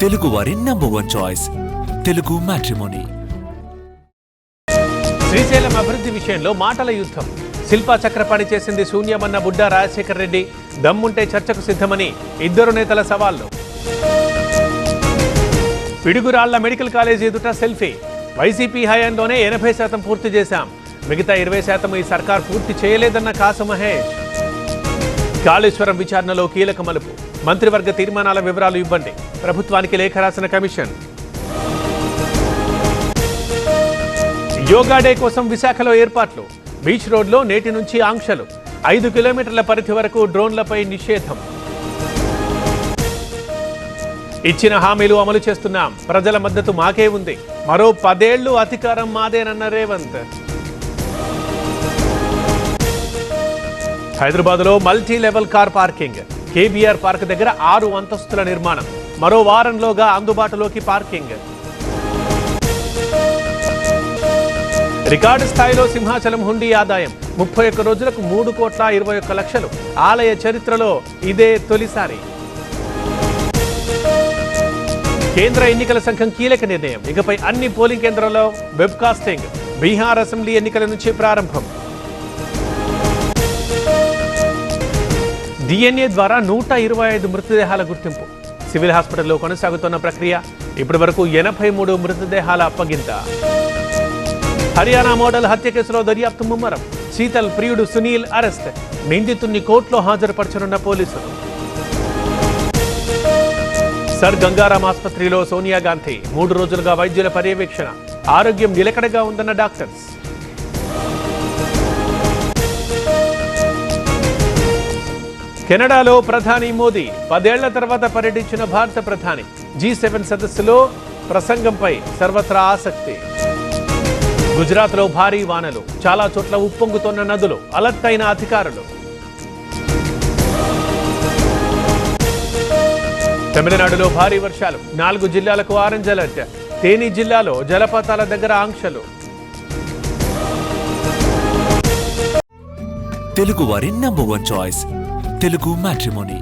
తెలుగు వారి number 1 choice Telugu matrimony. Srisailam అభివృద్ధి విషయంలో మాటల యుద్ధం. శిల్పా చక్రపాణి చేసింది శూన్యమన్న బుడ్డా రాజశేఖర్ రెడ్డి. దమ్ముంటే చర్చకు సిద్ధమని ఇద్దరు నేతల సవాళ్లు. పిడుగురాళ్ల మెడికల్ కాలేజీ ఎదుట సెల్ఫీ. వైసీపీ హయాంలోనే 80% పూర్తి చేశాం, మిగతా 20% ఈ సర్కార్ పూర్తి చేయలేదన్న కాసు మహేష్. కాళేశ్వరం విచారణలో కీలక మలుపు. మంత్రివర్గ తీర్మానాల వివరాలు ఇవ్వండి, ప్రభుత్వానికి లేఖ రాసిన కమిషన్. యోగా డే కోసం విశాఖలో ఏర్పాట్లు. బీచ్ రోడ్లో నేటి నుంచి ఆంక్షలు. 5 కిలోమీటర్ల పరిధి వరకు డ్రోన్లపై నిషేధం. ఇచ్చిన హామీలు అమలు చేస్తున్నాం, ప్రజల మద్దతు మాకే ఉంది, మరో 10 ఏళ్లు అధికారం మాదేనన్న రేవంత్. హైదరాబాద్లో multi level car parking. KBR park దగ్గర 6 అంతస్తుల నిర్మాణం, మరో వారంలోగా అందుబాటులోకి పార్కింగ్. రికార్డు స్థాయిలో సింహాచలం హుండీ ఆదాయం. 31 రోజులకు 3,21,00,000. ఆలయ చరిత్రలో ఇదే తొలిసారి. కేంద్ర ఎన్నికల సంఘం కీలక నిర్ణయం. ఇకపై అన్ని పోలింగ్ కేంద్రాల్లో వెబ్కాస్టింగ్. బీహార్ అసెంబ్లీ ఎన్నికల నుంచి ప్రారంభం. DNA ద్వారా 125 మృతదేహాల గుర్తింపు. సివిల్ హాస్పిటల్లో కొనసాగుతున్న ప్రక్రియ. ఇప్పటి వరకు 83 మృతదేహాల అప్పగింత. హర్యానా మోడల్ హత్య కేసులో దర్యాప్తు ముమ్మరం. శీతల్ ప్రియుడు సునీల్ అరెస్ట్. నిందితుణ్ణి కోర్టులో హాజరుపరచనున్న పోలీసులు. సర్ గంగారాం ఆసుపత్రిలో సోనియా గాంధీ. 3 రోజులుగా వైద్యుల పర్యవేక్షణ. ఆరోగ్యం నిలకడగా ఉందన్న డాక్టర్స్. కెనడాలో ప్రధాని మోదీ 10 ఏళ్ల తర్వాత పర్యటించిన భారత ప్రధాని. G7 సదస్సులో ప్రసంగంపై సర్వత్రా ఆసక్తి. గుజరాత్లో భారీ వానలు. చాలా చోట్ల ఉప్పొంగుతోన్న నదులు. అలర్ట్ అయిన అధికారులు. తమిళనాడులో భారీ వర్షాలు. 4 జిల్లాలకు ఆరెంజ్ అలర్ట్. తేని జిల్లాలో జలపాతాల దగ్గర ఆంక్షలు. తెలుగు వారి నంబర్ 1 చాయిస్ తెలుగు మ్యాట్రిమోనీ.